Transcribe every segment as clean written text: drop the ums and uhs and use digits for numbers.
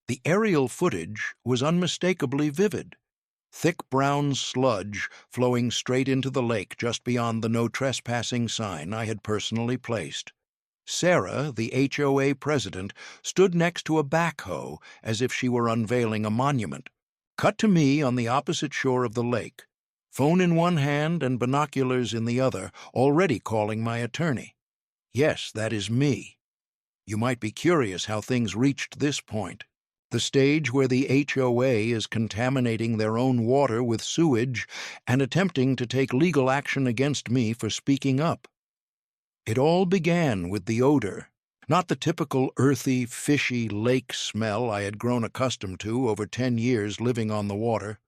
The aerial footage was unmistakably vivid. Thick brown sludge flowing straight into the lake just beyond the no trespassing sign I had personally placed. Sarah, the HOA president, stood next to a backhoe as if she were unveiling a monument. Cut to me on the opposite shore of the lake, phone in one hand and binoculars in the other, already calling my attorney. Yes, that is me. You might be curious how things reached this point. The stage where the HOA is contaminating their own water with sewage and attempting to take legal action against me for speaking up. It all began with the odor, not the typical earthy, fishy lake smell I had grown accustomed to over 10 years living on the water.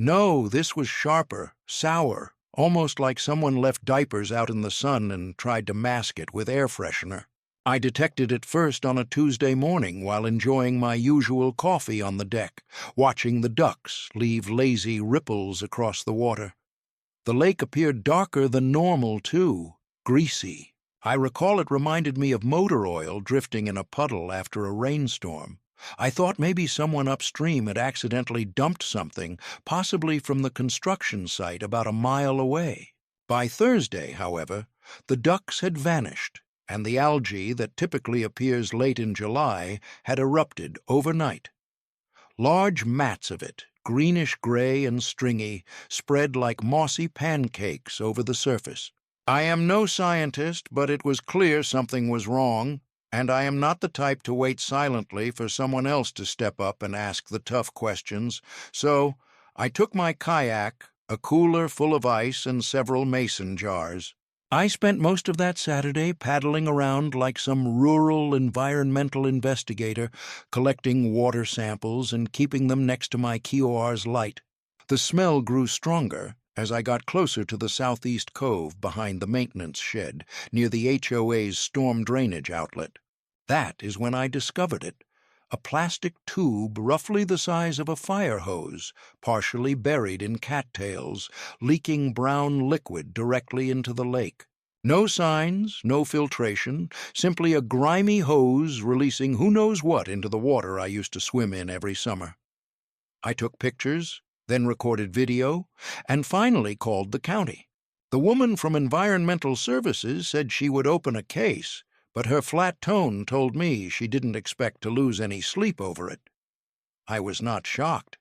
No, this was sharper, sour, almost like someone left diapers out in the sun and tried to mask it with air freshener. I detected it first on a Tuesday morning while enjoying my usual coffee on the deck, watching the ducks leave lazy ripples across the water. The lake appeared darker than normal, too. Greasy. I recall it reminded me of motor oil drifting in a puddle after a rainstorm. I thought maybe someone upstream had accidentally dumped something, possibly from the construction site about a mile away. By Thursday, however, the ducks had vanished, and the algae that typically appears late in July had erupted overnight. Large mats of it, greenish-gray and stringy, spread like mossy pancakes over the surface. I am no scientist, but it was clear something was wrong, and I am not the type to wait silently for someone else to step up and ask the tough questions, so I took my kayak, a cooler full of ice, and several mason jars. I spent most of that Saturday paddling around like some rural environmental investigator, collecting water samples and keeping them next to my Kiora's light. The smell grew stronger as I got closer to the southeast cove behind the maintenance shed, near the HOA's storm drainage outlet. That is when I discovered it, a plastic tube roughly the size of a fire hose, partially buried in cattails, leaking brown liquid directly into the lake. No signs, no filtration, simply a grimy hose releasing who knows what into the water I used to swim in every summer. I took pictures, then recorded video, and finally called the county. The woman from Environmental Services said she would open a case, but her flat tone told me she didn't expect to lose any sleep over it. I was not shocked.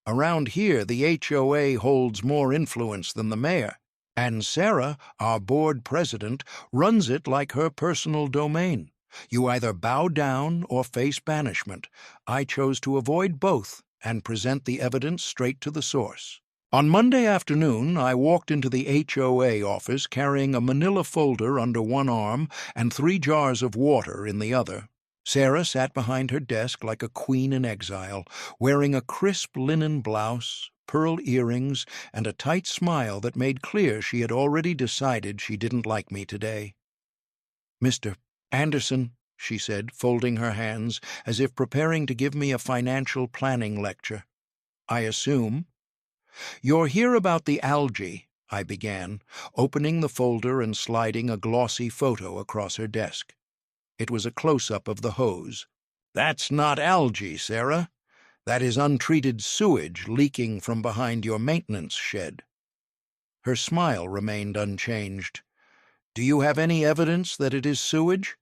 Around here, the HOA holds more influence than the mayor, and Sarah, our board president, runs it like her personal domain. You either bow down or face banishment. I chose to avoid both and present the evidence straight to the source. On Monday afternoon, I walked into the HOA office carrying a manila folder under one arm and 3 jars of water in the other. Sarah sat behind her desk like a queen in exile, wearing a crisp linen blouse, pearl earrings, and a tight smile that made clear she had already decided she didn't like me today. "Mr. Anderson," she said, folding her hands as if preparing to give me a financial planning lecture. "I assume." "You're here about the algae," I began, opening the folder and sliding a glossy photo across her desk. It was a close-up of the hose. "That's not algae, Sarah. That is untreated sewage leaking from behind your maintenance shed." Her smile remained unchanged. "Do you have any evidence that it is sewage?"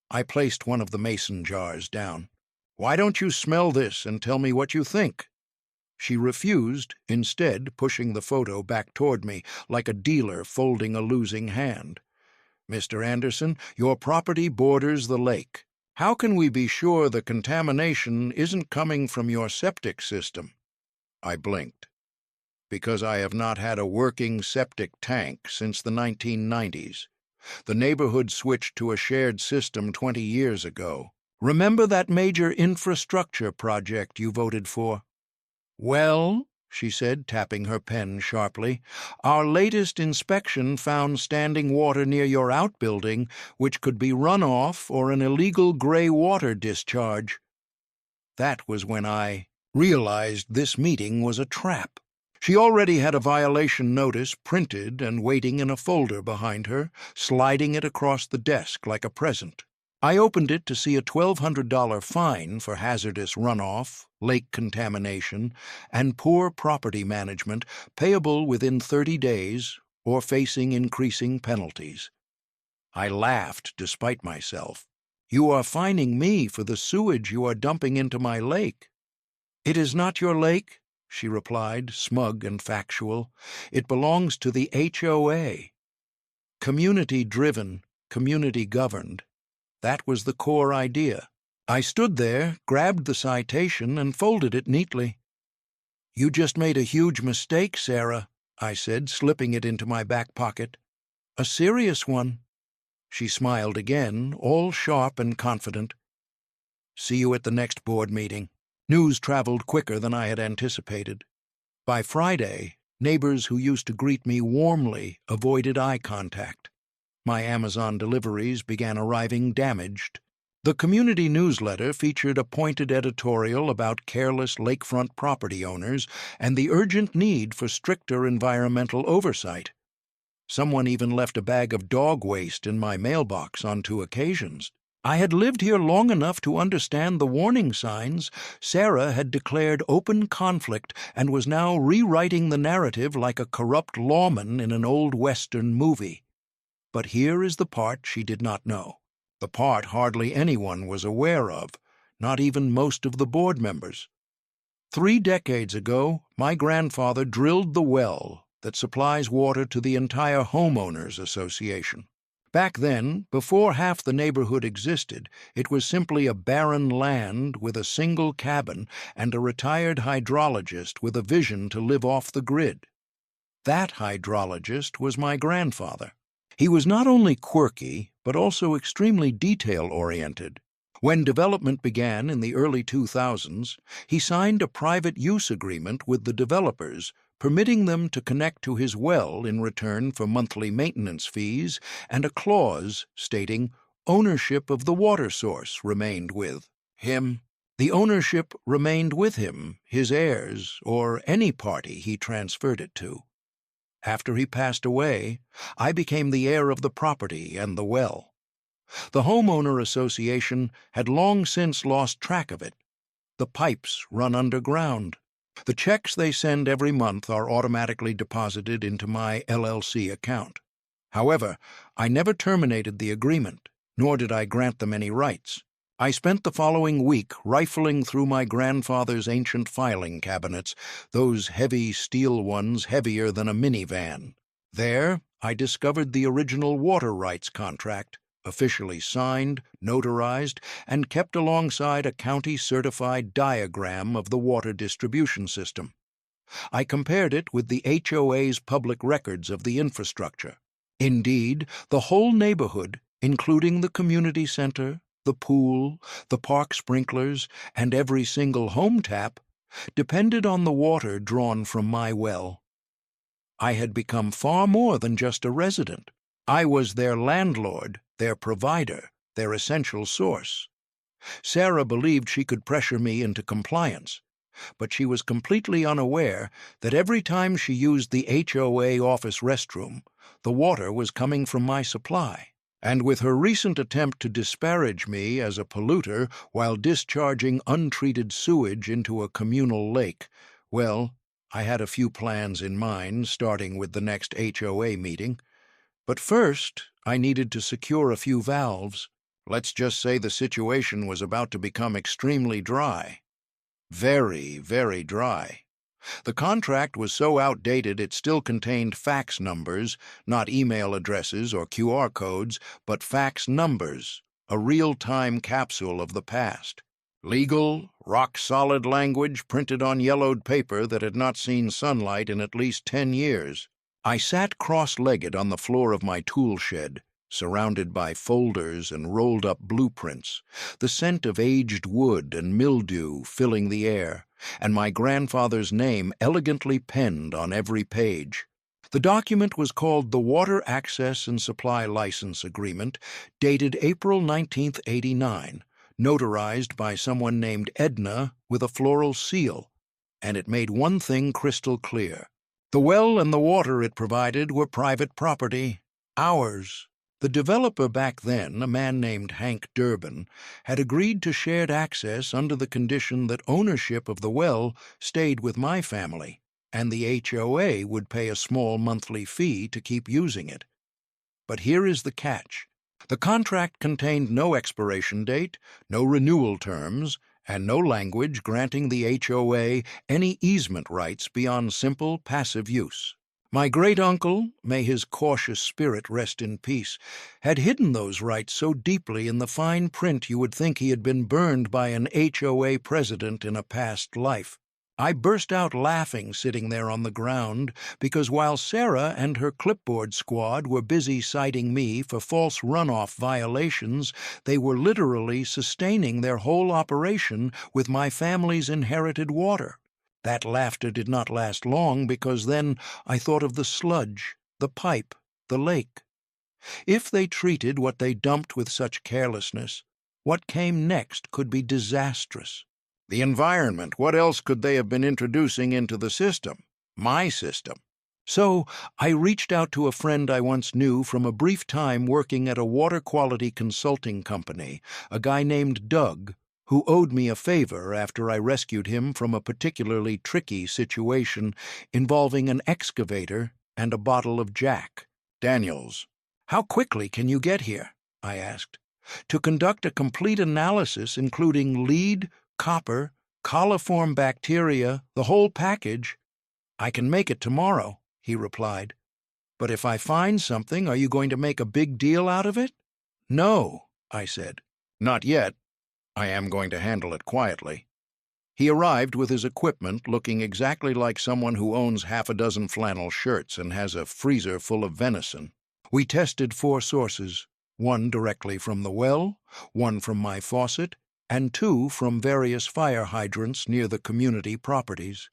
I placed one of the mason jars down. "Why don't you smell this and tell me what you think?" She refused, instead pushing the photo back toward me, like a dealer folding a losing hand. "Mr. Anderson, your property borders the lake. How can we be sure the contamination isn't coming from your septic system?" I blinked. "Because I have not had a working septic tank since the 1990s. The neighborhood switched to a shared system 20 years ago. Remember that major infrastructure project you voted for?" "Well," she said, tapping her pen sharply, "our latest inspection found standing water near your outbuilding, which could be runoff or an illegal gray water discharge." That was when I realized this meeting was a trap. She already had a violation notice printed and waiting in a folder behind her, sliding it across the desk like a present. I opened it to see a $1,200 fine for hazardous runoff, lake contamination, and poor property management payable within 30 days or facing increasing penalties. I laughed despite myself. "You are fining me for the sewage you are dumping into my lake." "It is not your lake," she replied, smug and factual. "It belongs to the HOA. Community-driven, community-governed. That was the core idea." I stood there, grabbed the citation, and folded it neatly. "You just made a huge mistake, Sarah," I said, slipping it into my back pocket. "A serious one." She smiled again, all sharp and confident. "See you at the next board meeting." News traveled quicker than I had anticipated. By Friday, neighbors who used to greet me warmly avoided eye contact. My Amazon deliveries began arriving damaged. The community newsletter featured a pointed editorial about careless lakefront property owners and the urgent need for stricter environmental oversight. Someone even left a bag of dog waste in my mailbox on 2 occasions. I had lived here long enough to understand the warning signs. Sarah had declared open conflict and was now rewriting the narrative like a corrupt lawman in an old Western movie. But here is the part she did not know, the part hardly anyone was aware of, not even most of the board members. 3 decades ago, my grandfather drilled the well that supplies water to the entire homeowners association. Back then, before half the neighborhood existed, it was simply a barren land with a single cabin and a retired hydrologist with a vision to live off the grid. That hydrologist was my grandfather. He was not only quirky, but also extremely detail-oriented. When development began in the early 2000s, he signed a private use agreement with the developers, permitting them to connect to his well in return for monthly maintenance fees and a clause stating ownership of the water source remained with him. The ownership remained with him, his heirs, or any party he transferred it to. After he passed away, I became the heir of the property and the well. The homeowner association had long since lost track of it. The pipes run underground. The checks they send every month are automatically deposited into my LLC account. However, I never terminated the agreement, nor did I grant them any rights. I spent the following week rifling through my grandfather's ancient filing cabinets, those heavy steel ones heavier than a minivan. There, I discovered the original water rights contract, officially signed, notarized, and kept alongside a county-certified diagram of the water distribution system. I compared it with the HOA's public records of the infrastructure. Indeed, the whole neighborhood, including the community center, the pool, the park sprinklers, and every single home tap, depended on the water drawn from my well. I had become far more than just a resident. I was their landlord, their provider, their essential source. Sarah believed she could pressure me into compliance, but she was completely unaware that every time she used the HOA office restroom, the water was coming from my supply. And with her recent attempt to disparage me as a polluter while discharging untreated sewage into a communal lake, well, I had a few plans in mind, starting with the next HOA meeting. But first, I needed to secure a few valves. Let's just say the situation was about to become extremely dry. Very, very dry. The contract was so outdated it still contained fax numbers, not email addresses or QR codes, but fax numbers, a real-time capsule of the past. Legal, rock-solid language printed on yellowed paper that had not seen sunlight in at least 10 years. I sat cross-legged on the floor of my tool shed, surrounded by folders and rolled-up blueprints, the scent of aged wood and mildew filling the air, and my grandfather's name elegantly penned on every page. The document was called the Water Access and Supply License Agreement, dated April 19, 1989, notarized by someone named Edna with a floral seal, and it made one thing crystal clear. The well and the water it provided were private property, ours. The developer back then, a man named Hank Durbin, had agreed to shared access under the condition that ownership of the well stayed with my family, and the HOA would pay a small monthly fee to keep using it. But here is the catch. The contract contained no expiration date, no renewal terms, and no language granting the HOA any easement rights beyond simple passive use. My great-uncle, may his cautious spirit rest in peace, had hidden those rights so deeply in the fine print you would think he had been burned by an HOA president in a past life. I burst out laughing sitting there on the ground because while Sarah and her clipboard squad were busy citing me for false runoff violations, they were literally sustaining their whole operation with my family's inherited water. That laughter did not last long because then I thought of the sludge, the pipe, the lake. If they treated what they dumped with such carelessness, what came next could be disastrous. The environment, what else could they have been introducing into the system? My system. So I reached out to a friend I once knew from a brief time working at a water quality consulting company, a guy named Doug, who owed me a favor after I rescued him from a particularly tricky situation involving an excavator and a bottle of Jack. "Daniels, how quickly can you get here?" I asked. "To conduct a complete analysis including lead, copper, coliform bacteria, the whole package." "I can make it tomorrow," he replied. "But if I find something, are you going to make a big deal out of it?" "No," I said. "Not yet. I am going to handle it quietly." He arrived with his equipment looking exactly like someone who owns half a dozen flannel shirts and has a freezer full of venison. We tested 4 sources, 1 directly from the well, 1 from my faucet, and 2 from various fire hydrants near the community properties.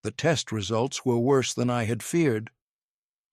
The test results were worse than I had feared.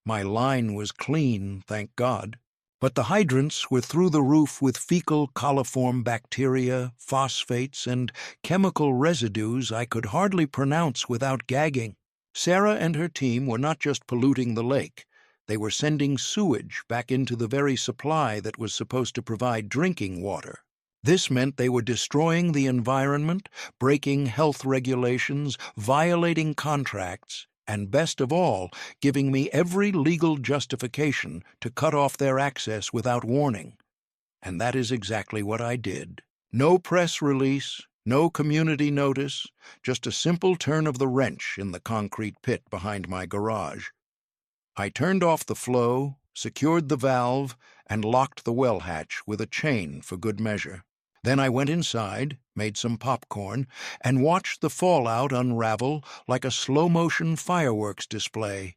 My line was clean, thank God, but the hydrants were through the roof with fecal coliform bacteria, phosphates, and chemical residues I could hardly pronounce without gagging. Sarah and her team were not just polluting the lake. They were sending sewage back into the very supply that was supposed to provide drinking water. This meant they were destroying the environment, breaking health regulations, violating contracts, and best of all, giving me every legal justification to cut off their access without warning. And that is exactly what I did. No press release, no community notice, just a simple turn of the wrench in the concrete pit behind my garage. I turned off the flow, secured the valve, and locked the well hatch with a chain for good measure. Then I went inside, made some popcorn, and watched the fallout unravel like a slow-motion fireworks display.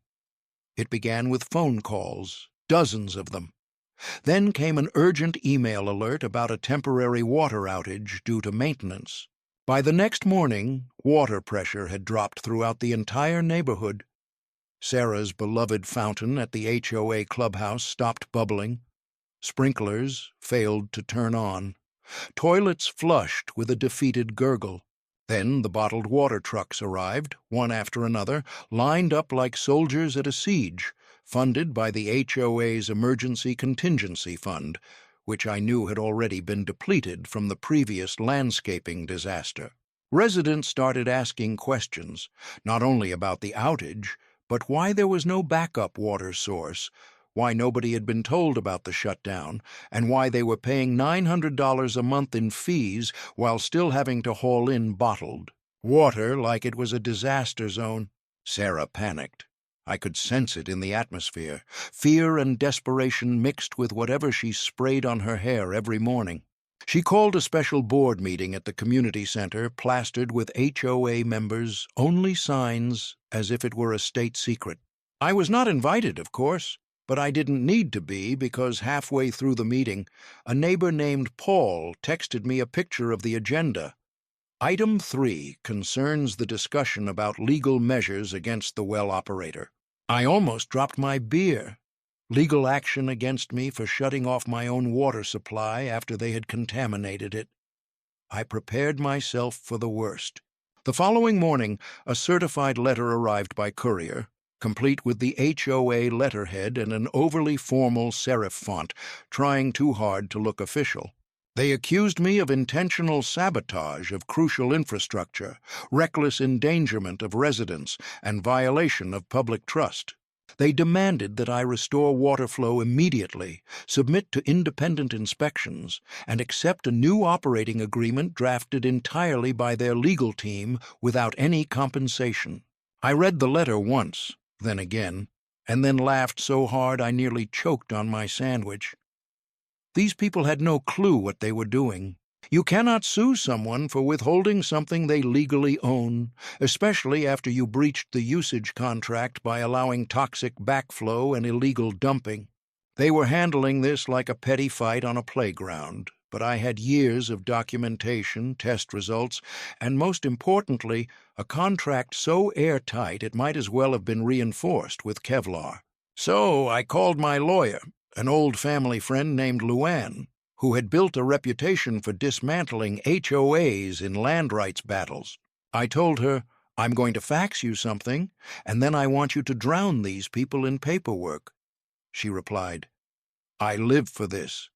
It began with phone calls, dozens of them. Then came an urgent email alert about a temporary water outage due to maintenance. By the next morning, water pressure had dropped throughout the entire neighborhood. Sarah's beloved fountain at the HOA clubhouse stopped bubbling. Sprinklers failed to turn on. Toilets flushed with a defeated gurgle. Then the bottled water trucks arrived, one after another, lined up like soldiers at a siege, funded by the HOA's Emergency Contingency Fund, which I knew had already been depleted from the previous landscaping disaster. Residents started asking questions, not only about the outage, but why there was no backup water source, why nobody had been told about the shutdown, and why they were paying $900 a month in fees while still having to haul in bottled water like it was a disaster zone. Sarah panicked. I could sense it in the atmosphere, fear and desperation mixed with whatever she sprayed on her hair every morning. She called a special board meeting at the community center plastered with HOA members' only signs as if it were a state secret. I was not invited, of course, but I didn't need to be because halfway through the meeting, a neighbor named Paul texted me a picture of the agenda. Item 3 concerns the discussion about legal measures against the well operator. I almost dropped my beer. Legal action against me for shutting off my own water supply after they had contaminated it. I prepared myself for the worst. The following morning, a certified letter arrived by courier, complete with the HOA letterhead and an overly formal serif font, trying too hard to look official. They accused me of intentional sabotage of crucial infrastructure, reckless endangerment of residents, and violation of public trust. They demanded that I restore water flow immediately, submit to independent inspections, and accept a new operating agreement drafted entirely by their legal team without any compensation. I read the letter once, then again, and then laughed so hard I nearly choked on my sandwich. These people had no clue what they were doing. You cannot sue someone for withholding something they legally own, especially after you breached the usage contract by allowing toxic backflow and illegal dumping. They were handling this like a petty fight on a playground, but I had years of documentation, test results, and most importantly, a contract so airtight it might as well have been reinforced with Kevlar. So I called my lawyer, an old family friend named Luann, who had built a reputation for dismantling HOAs in land rights battles. I told her, "I'm going to fax you something, and then I want you to drown these people in paperwork." She replied, "I live for this."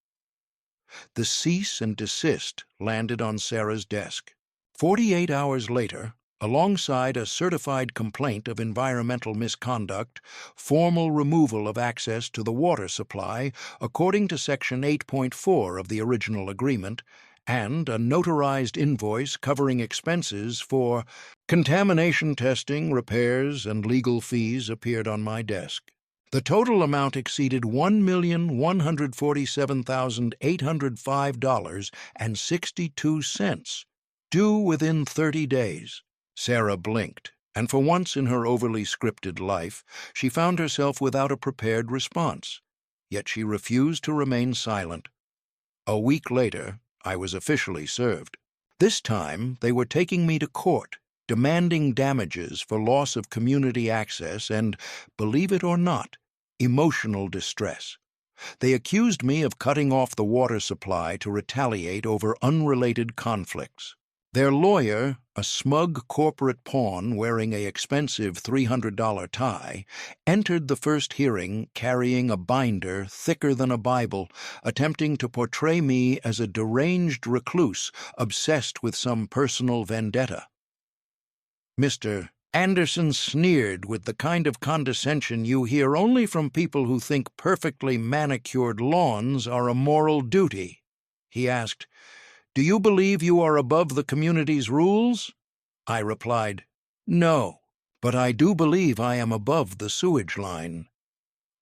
The cease and desist landed on Sarah's desk. 48 hours later, alongside a certified complaint of environmental misconduct, formal removal of access to the water supply according to Section 8.4 of the original agreement, and a notarized invoice covering expenses for contamination testing, repairs, and legal fees appeared on my desk. The total amount exceeded $1,147,805.62, due within 30 days. Sarah blinked, and for once in her overly scripted life, she found herself without a prepared response. Yet she refused to remain silent. A week later, I was officially served. This time, they were taking me to court, demanding damages for loss of community access and, believe it or not, emotional distress. They accused me of cutting off the water supply to retaliate over unrelated conflicts. Their lawyer, a smug corporate pawn wearing an expensive $300 tie, entered the first hearing carrying a binder thicker than a Bible, attempting to portray me as a deranged recluse obsessed with some personal vendetta. Mr. Anderson sneered with the kind of condescension you hear only from people who think perfectly manicured lawns are a moral duty. He asked, "Do you believe you are above the community's rules?" I replied, "No, but I do believe I am above the sewage line."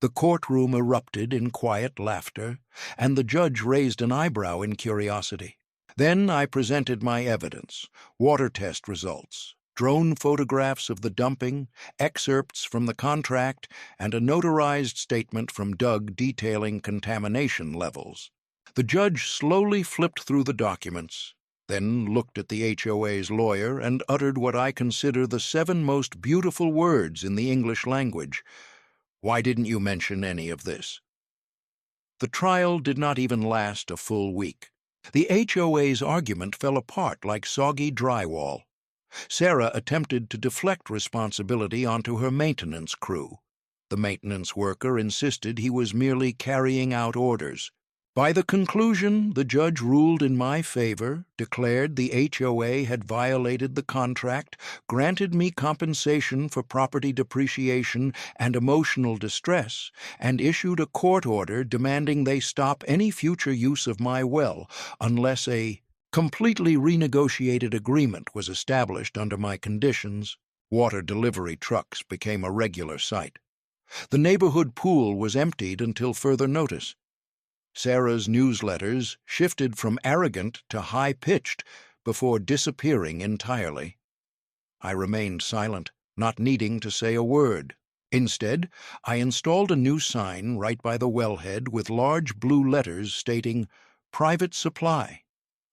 The courtroom erupted in quiet laughter, and the judge raised an eyebrow in curiosity. Then I presented my evidence, water test results, drone photographs of the dumping, excerpts from the contract, and a notarized statement from Doug detailing contamination levels. The judge slowly flipped through the documents, then looked at the HOA's lawyer and uttered what I consider the 7 most beautiful words in the English language. "Why didn't you mention any of this?" The trial did not even last a full week. The HOA's argument fell apart like soggy drywall. Sarah attempted to deflect responsibility onto her maintenance crew. The maintenance worker insisted he was merely carrying out orders. By the conclusion, the judge ruled in my favor, declared the HOA had violated the contract, granted me compensation for property depreciation and emotional distress, and issued a court order demanding they stop any future use of my well unless a completely renegotiated agreement was established under my conditions. Water delivery trucks became a regular sight. The neighborhood pool was emptied until further notice. Sarah's newsletters shifted from arrogant to high-pitched before disappearing entirely. I remained silent, not needing to say a word. Instead, I installed a new sign right by the wellhead with large blue letters stating, "Private Supply.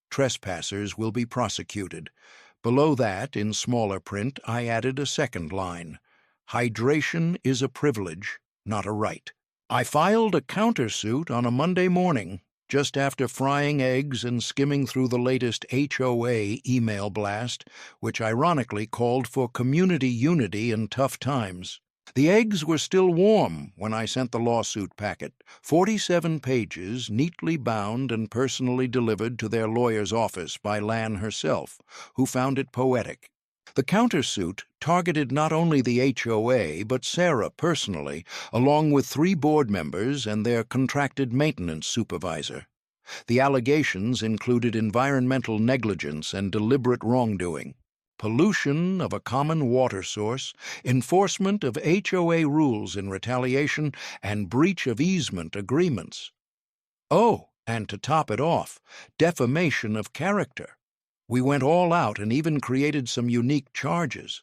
Trespassers will be prosecuted." Below that, in smaller print, I added a second line, "Hydration is a privilege, not a right." I filed a countersuit on a Monday morning, just after frying eggs and skimming through the latest HOA email blast, which ironically called for community unity in tough times. The eggs were still warm when I sent the lawsuit packet, 47 pages, neatly bound and personally delivered to their lawyer's office by Lan herself, who found it poetic. The countersuit targeted not only the HOA, but Sarah personally, along with 3 board members and their contracted maintenance supervisor. The allegations included environmental negligence and deliberate wrongdoing, pollution of a common water source, enforcement of HOA rules in retaliation, and breach of easement agreements. Oh, and to top it off, defamation of character. We went all out and even created some unique charges.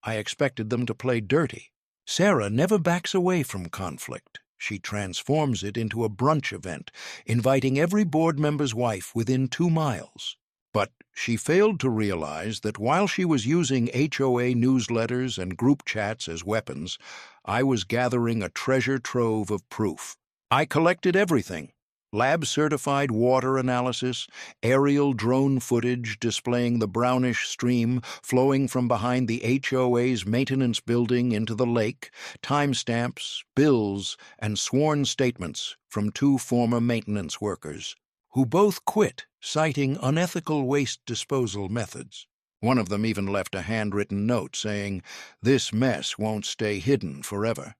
I expected them to play dirty. Sarah never backs away from conflict. She transforms it into a brunch event, inviting every board member's wife within 2 miles. But she failed to realize that while she was using HOA newsletters and group chats as weapons, I was gathering a treasure trove of proof. I collected everything: lab-certified water analysis, aerial drone footage displaying the brownish stream flowing from behind the HOA's maintenance building into the lake, timestamps, bills, and sworn statements from 2 former maintenance workers, who both quit, citing unethical waste disposal methods. One of them even left a handwritten note saying, "This mess won't stay hidden forever."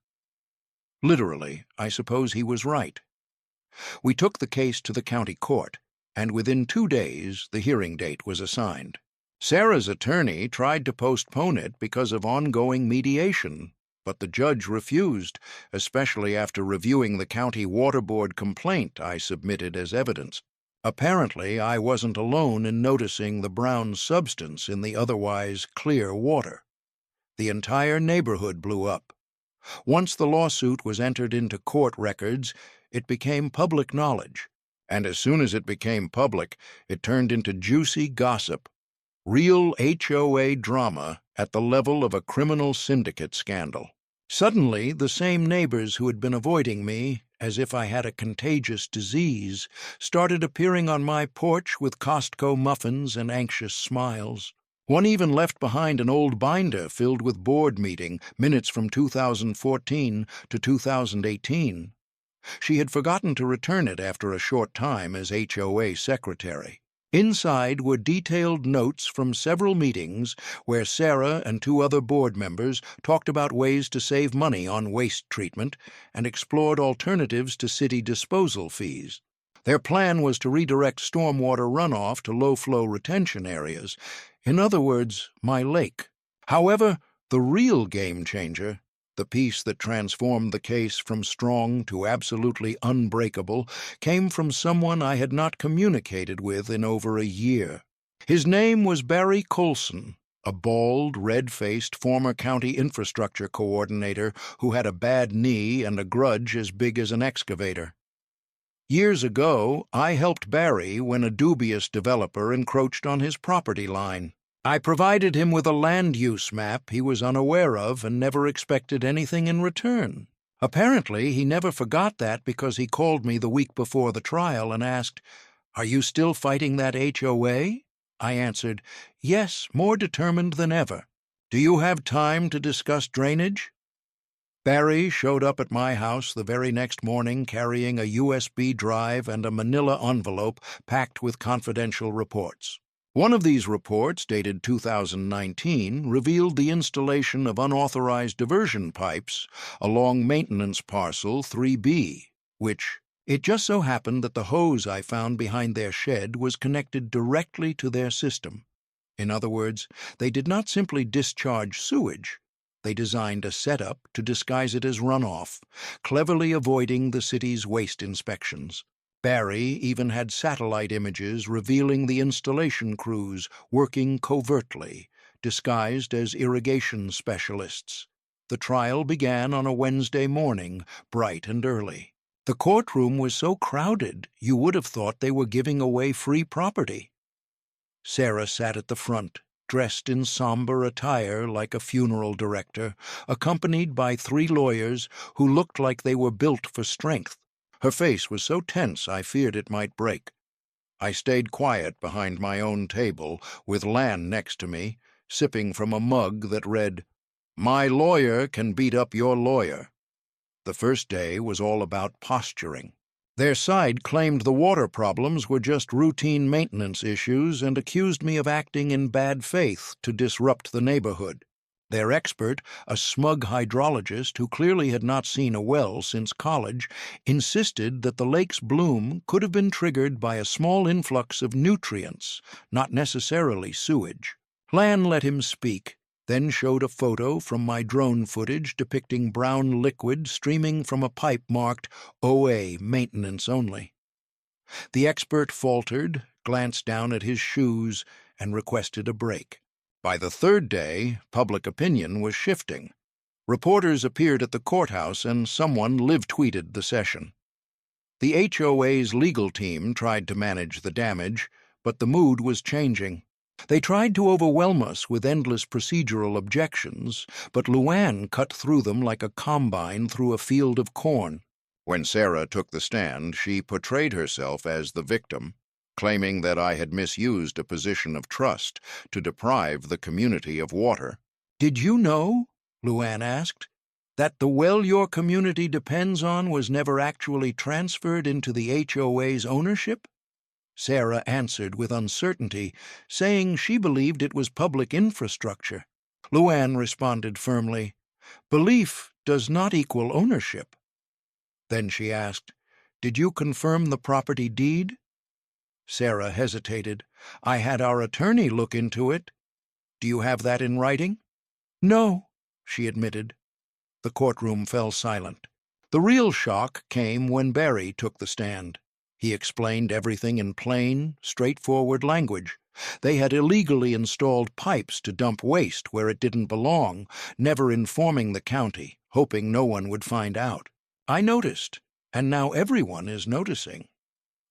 Literally, I suppose he was right. We took the case to the county court, and within 2 days the hearing date was assigned. Sarah's attorney tried to postpone it because of ongoing mediation, but the judge refused, especially after reviewing the county water board complaint I submitted as evidence. Apparently, I wasn't alone in noticing the brown substance in the otherwise clear water. The entire neighborhood blew up. Once the lawsuit was entered into court records, it became public knowledge. And as soon as it became public, it turned into juicy gossip. Real HOA drama at the level of a criminal syndicate scandal. Suddenly, the same neighbors who had been avoiding me, as if I had a contagious disease, started appearing on my porch with Costco muffins and anxious smiles. One even left behind an old binder filled with board meeting minutes from 2014 to 2018. She had forgotten to return it after a short time as HOA secretary. Inside were detailed notes from several meetings where Sarah and 2 other board members talked about ways to save money on waste treatment and explored alternatives to city disposal fees. Their plan was to redirect stormwater runoff to low-flow retention areas, in other words, my lake. However, the real game-changer, the piece that transformed the case from strong to absolutely unbreakable, came from someone I had not communicated with in over a year. His name was Barry Colson, a bald, red-faced former county infrastructure coordinator who had a bad knee and a grudge as big as an excavator. Years ago, I helped Barry when a dubious developer encroached on his property line. I provided him with a land use map he was unaware of and never expected anything in return. Apparently, he never forgot that because he called me the week before the trial and asked, "Are you still fighting that HOA?" I answered, "Yes, more determined than ever. Do you have time to discuss drainage?" Barry showed up at my house the very next morning carrying a USB drive and a manila envelope packed with confidential reports. One of these reports, dated 2019, revealed the installation of unauthorized diversion pipes along maintenance parcel 3B, which it just so happened that the hose I found behind their shed was connected directly to their system. In other words, they did not simply discharge sewage. They designed a setup to disguise it as runoff, cleverly avoiding the city's waste inspections. Barry even had satellite images revealing the installation crews working covertly, disguised as irrigation specialists. The trial began on a Wednesday morning, bright and early. The courtroom was so crowded you would have thought they were giving away free property. Sarah sat at the front, dressed in somber attire like a funeral director, accompanied by 3 lawyers who looked like they were built for strength. Her face was so tense I feared it might break. I stayed quiet behind my own table, with Lan next to me, sipping from a mug that read, My lawyer can beat up your lawyer. The first day was all about posturing. Their side claimed the water problems were just routine maintenance issues and accused me of acting in bad faith to disrupt the neighborhood. Their expert, a smug hydrologist who clearly had not seen a well since college, insisted that the lake's bloom could have been triggered by a small influx of nutrients, not necessarily sewage. Lan let him speak, then showed a photo from my drone footage depicting brown liquid streaming from a pipe marked OA, maintenance only. The expert faltered, glanced down at his shoes, and requested a break. By the third day, public opinion was shifting. Reporters appeared at the courthouse and someone live-tweeted the session. The HOA's legal team tried to manage the damage, but the mood was changing. They tried to overwhelm us with endless procedural objections, but Luann cut through them like a combine through a field of corn. When Sarah took the stand, she portrayed herself as the victim, claiming that I had misused a position of trust to deprive the community of water. "Did you know," Luann asked, "that the well your community depends on was never actually transferred into the HOA's ownership?" Sarah answered with uncertainty, saying she believed it was public infrastructure. Luann responded firmly, "Belief does not equal ownership." Then she asked, "Did you confirm the property deed?" Sarah hesitated. "I had our attorney look into it." "Do you have that in writing?" "No," she admitted. The courtroom fell silent. The real shock came when Barry took the stand. He explained everything in plain, straightforward language. They had illegally installed pipes to dump waste where it didn't belong, never informing the county, hoping no one would find out. I noticed, and now everyone is noticing.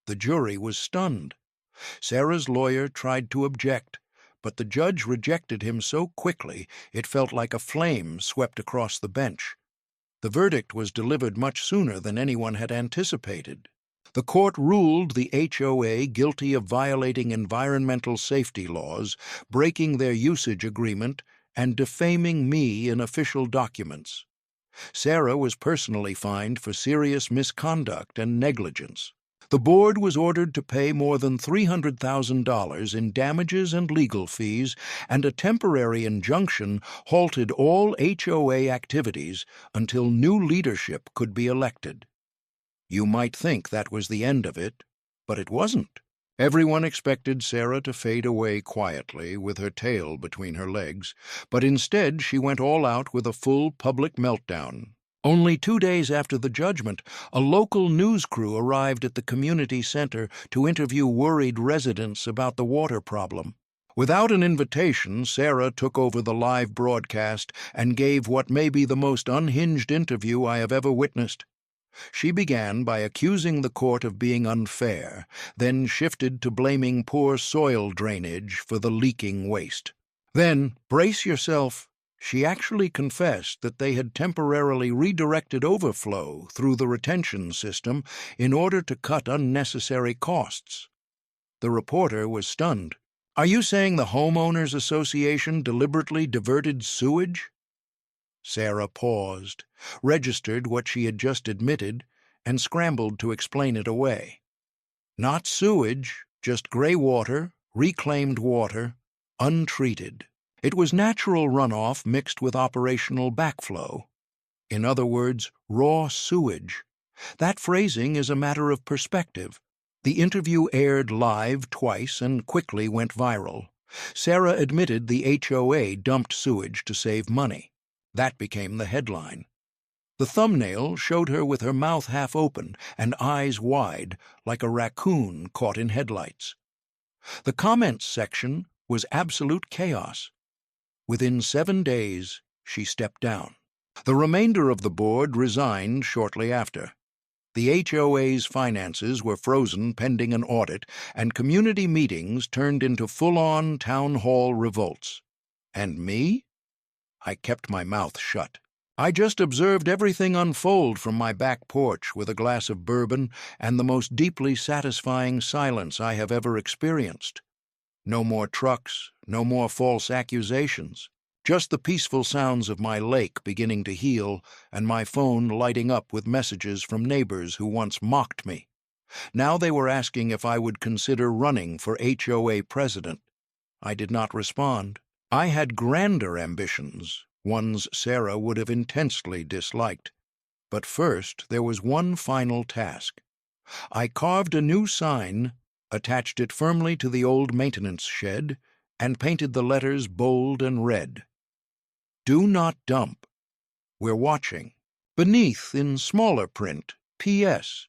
The jury was stunned. Sarah's lawyer tried to object, but the judge rejected him so quickly it felt like a flame swept across the bench. The verdict was delivered much sooner than anyone had anticipated. The court ruled the HOA guilty of violating environmental safety laws, breaking their usage agreement, and defaming me in official documents. Sarah was personally fined for serious misconduct and negligence. The board was ordered to pay more than $300,000 in damages and legal fees, and a temporary injunction halted all HOA activities until new leadership could be elected. You might think that was the end of it, but it wasn't. Everyone expected Sarah to fade away quietly with her tail between her legs, but instead she went all out with a full public meltdown. Only 2 days after the judgment, a local news crew arrived at the community center to interview worried residents about the water problem. Without an invitation, Sarah took over the live broadcast and gave what may be the most unhinged interview I have ever witnessed. She began by accusing the court of being unfair, then shifted to blaming poor soil drainage for the leaking waste. Then, brace yourself, she actually confessed that they had temporarily redirected overflow through the retention system in order to cut unnecessary costs. The reporter was stunned. "Are you saying the Homeowners Association deliberately diverted sewage?" Sarah paused, registered what she had just admitted, and scrambled to explain it away. "Not sewage, just gray water, reclaimed water, untreated. It was natural runoff mixed with operational backflow. In other words, raw sewage. That phrasing is a matter of perspective. The interview aired live twice and quickly went viral. Sarah admitted the HOA dumped sewage to save money. That became the headline. The thumbnail showed her with her mouth half open and eyes wide, like a raccoon caught in headlights. The comments section was absolute chaos. Within 7 days, she stepped down. The remainder of the board resigned shortly after. The HOA's finances were frozen pending an audit, and community meetings turned into full-on town hall revolts. And me? I kept my mouth shut. I just observed everything unfold from my back porch with a glass of bourbon and the most deeply satisfying silence I have ever experienced. No more trucks, no more false accusations. Just the peaceful sounds of my lake beginning to heal and my phone lighting up with messages from neighbors who once mocked me. Now they were asking if I would consider running for HOA president. I did not respond. I had grander ambitions, ones Sarah would have intensely disliked. But first there was one final task. I carved a new sign, attached it firmly to the old maintenance shed, and painted the letters bold and red. Do not dump. We're watching. Beneath, in smaller print, P.S.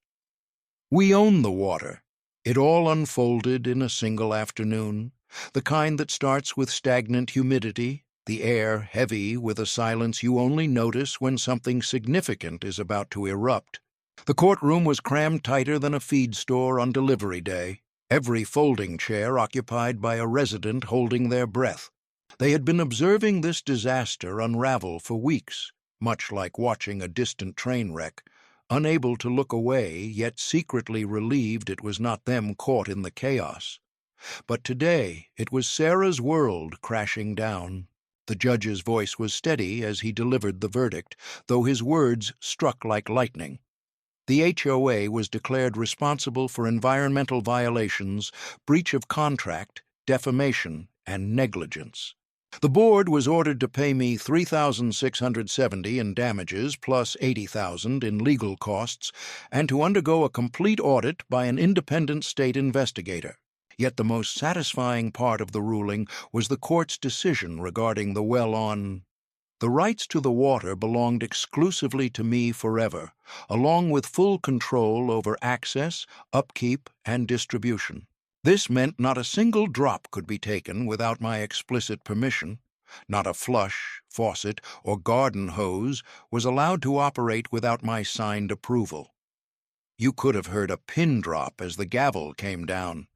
We own the water. It all unfolded in a single afternoon, the kind that starts with stagnant humidity, the air heavy with a silence you only notice when something significant is about to erupt. The courtroom was crammed tighter than a feed store on delivery day, every folding chair occupied by a resident holding their breath. They had been observing this disaster unravel for weeks, much like watching a distant train wreck, unable to look away, yet secretly relieved it was not them caught in the chaos. But today it was Sarah's world crashing down. The judge's voice was steady as he delivered the verdict, though his words struck like lightning. The HOA was declared responsible for environmental violations, breach of contract, defamation, and negligence. The board was ordered to pay me $3,670 in damages plus $80,000 in legal costs, and to undergo a complete audit by an independent state investigator. Yet the most satisfying part of the ruling was the court's decision regarding the well on. The rights to the water belonged exclusively to me forever, along with full control over access, upkeep, and distribution. This meant not a single drop could be taken without my explicit permission. Not a flush, faucet, or garden hose was allowed to operate without my signed approval. You could have heard a pin drop as the gavel came down.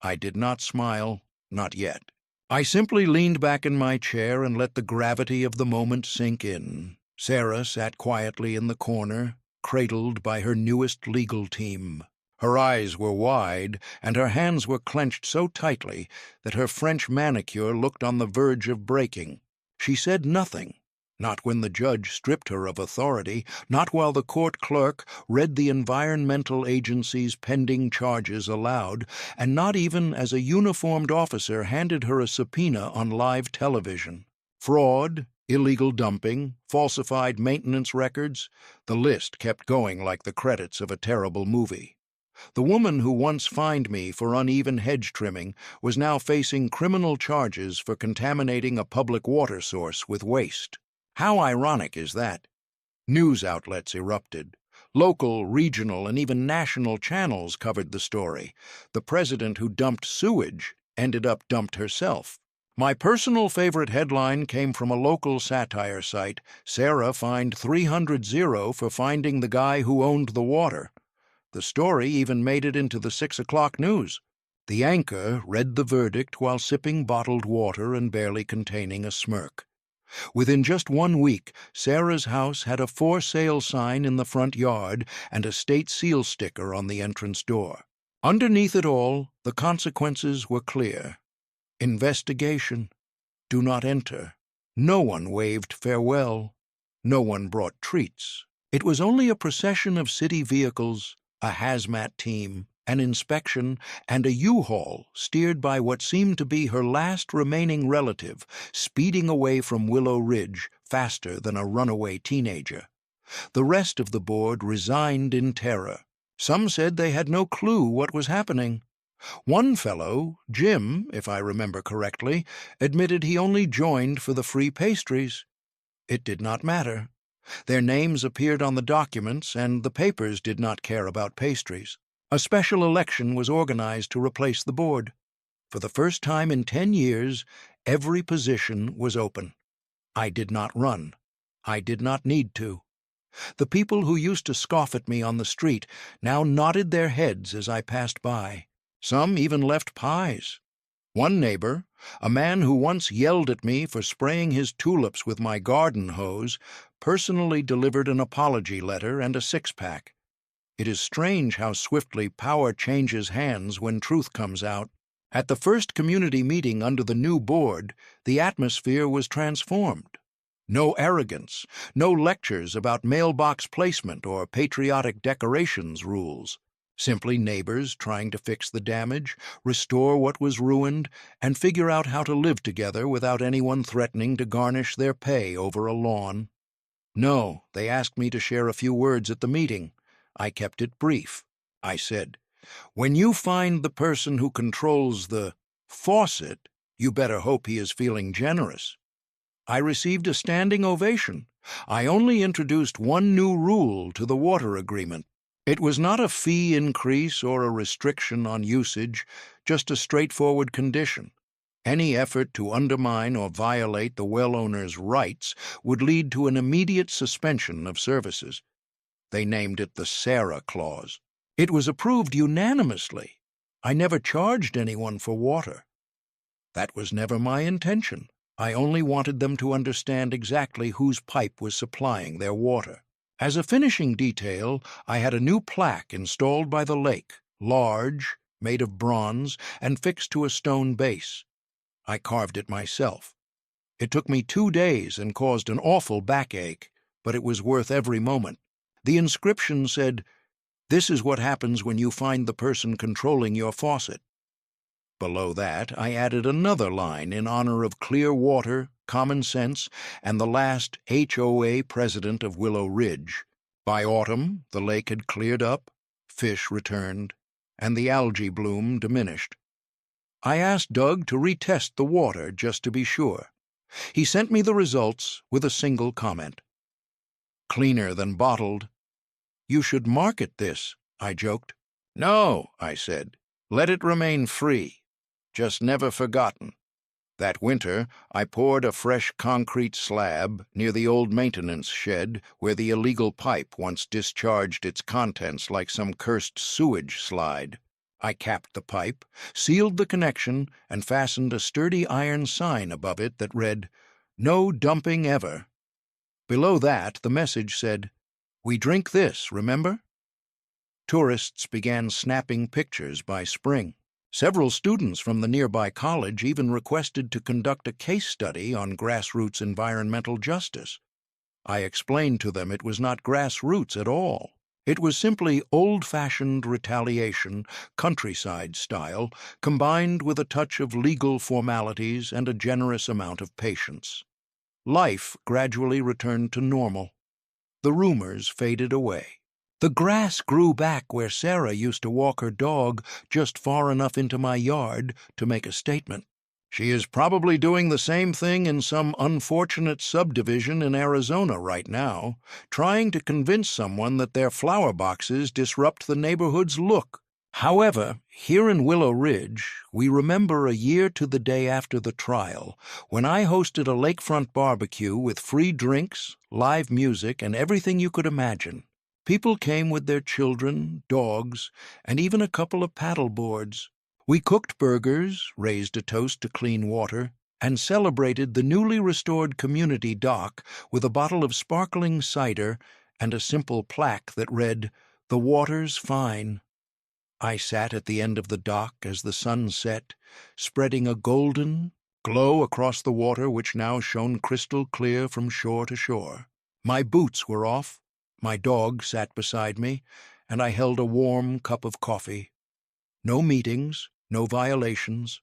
I did not smile, not yet. I simply leaned back in my chair and let the gravity of the moment sink in. Sarah sat quietly in the corner, cradled by her newest legal team. Her eyes were wide, and her hands were clenched so tightly that her French manicure looked on the verge of breaking. She said nothing, not when the judge stripped her of authority, not while the court clerk read the environmental agency's pending charges aloud, and not even as a uniformed officer handed her a subpoena on live television. Fraud, illegal dumping, falsified maintenance records, the list kept going like the credits of a terrible movie. The woman who once fined me for uneven hedge trimming was now facing criminal charges for contaminating a public water source with waste. How ironic is that? News outlets erupted. Local, regional, and even national channels covered the story. The president who dumped sewage ended up dumped herself. My personal favorite headline came from a local satire site. Sarah fined $300 for finding the guy who owned the water. The story even made it into the 6 o'clock news. The anchor read the verdict while sipping bottled water and barely containing a smirk. Within just 1 week, Sarah's house had a for sale sign in the front yard and a state seal sticker on the entrance door. Underneath it all, the consequences were clear. Investigation. Do not enter. No one waved farewell. No one brought treats. It was only a procession of city vehicles, a hazmat team, an inspection, and a U-Haul steered by what seemed to be her last remaining relative, speeding away from Willow Ridge faster than a runaway teenager. The rest of the board resigned in terror. Some said they had no clue what was happening. One fellow, Jim, if I remember correctly, admitted he only joined for the free pastries. It did not matter. Their names appeared on the documents, and the papers did not care about pastries. A special election was organized to replace the board. For the first time in 10 years, every position was open. I did not run. I did not need to. The people who used to scoff at me on the street now nodded their heads as I passed by. Some even left pies. One neighbor, a man who once yelled at me for spraying his tulips with my garden hose, personally delivered an apology letter and a six-pack. It is strange how swiftly power changes hands when truth comes out. At the first community meeting under the new board, the atmosphere was transformed. No arrogance, no lectures about mailbox placement or patriotic decorations rules. Simply neighbors trying to fix the damage, restore what was ruined, and figure out how to live together without anyone threatening to garnish their pay over a lawn. No, they asked me to share a few words at the meeting. I kept it brief. I said, "When you find the person who controls the faucet, you better hope he is feeling generous." I received a standing ovation. I only introduced one new rule to the water agreement. It was not a fee increase or a restriction on usage, just a straightforward condition. Any effort to undermine or violate the well owner's rights would lead to an immediate suspension of services. They named it the Sarah Clause. It was approved unanimously. I never charged anyone for water. That was never my intention. I only wanted them to understand exactly whose pipe was supplying their water. As a finishing detail, I had a new plaque installed by the lake, large, made of bronze, and fixed to a stone base. I carved it myself. It took me 2 days and caused an awful backache, but it was worth every moment. The inscription said, "This is what happens when you find the person controlling your faucet." Below that, I added another line in honor of clear water, common sense, and the last HOA president of Willow Ridge. By autumn, the lake had cleared up, fish returned, and the algae bloom diminished. I asked Doug to retest the water just to be sure. He sent me the results with a single comment. "Cleaner than bottled." "You should market this," I joked. "No," I said. "Let it remain free. Just never forgotten." That winter, I poured a fresh concrete slab near the old maintenance shed where the illegal pipe once discharged its contents like some cursed sewage slide. I capped the pipe, sealed the connection, and fastened a sturdy iron sign above it that read, "No dumping ever." Below that, the message said, "We drink this, remember?" Tourists began snapping pictures by spring. Several students from the nearby college even requested to conduct a case study on grassroots environmental justice. I explained to them it was not grassroots at all. It was simply old-fashioned retaliation, countryside style, combined with a touch of legal formalities and a generous amount of patience. Life gradually returned to normal. The rumors faded away. The grass grew back where Sarah used to walk her dog just far enough into my yard to make a statement. She is probably doing the same thing in some unfortunate subdivision in Arizona right now, trying to convince someone that their flower boxes disrupt the neighborhood's look. However, here in Willow Ridge, we remember a year to the day after the trial, when I hosted a lakefront barbecue with free drinks, live music, and everything you could imagine. People came with their children, dogs, and even a couple of paddle boards. We cooked burgers, raised a toast to clean water, and celebrated the newly restored community dock with a bottle of sparkling cider and a simple plaque that read, "The water's fine." I sat at the end of the dock as the sun set, spreading a golden glow across the water which now shone crystal clear from shore to shore. My boots were off. My dog sat beside me, and I held a warm cup of coffee. No meetings, no violations,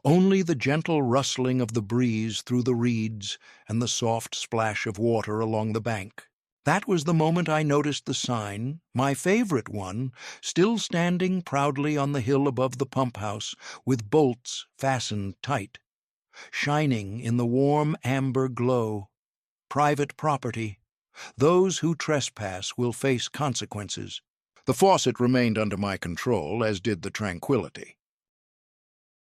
only the gentle rustling of the breeze through the reeds and the soft splash of water along the bank. That was the moment I noticed the sign, my favorite one, still standing proudly on the hill above the pump house, with bolts fastened tight. Shining in the warm amber glow. Private property. Those who trespass will face consequences. The faucet remained under my control, as did the tranquility.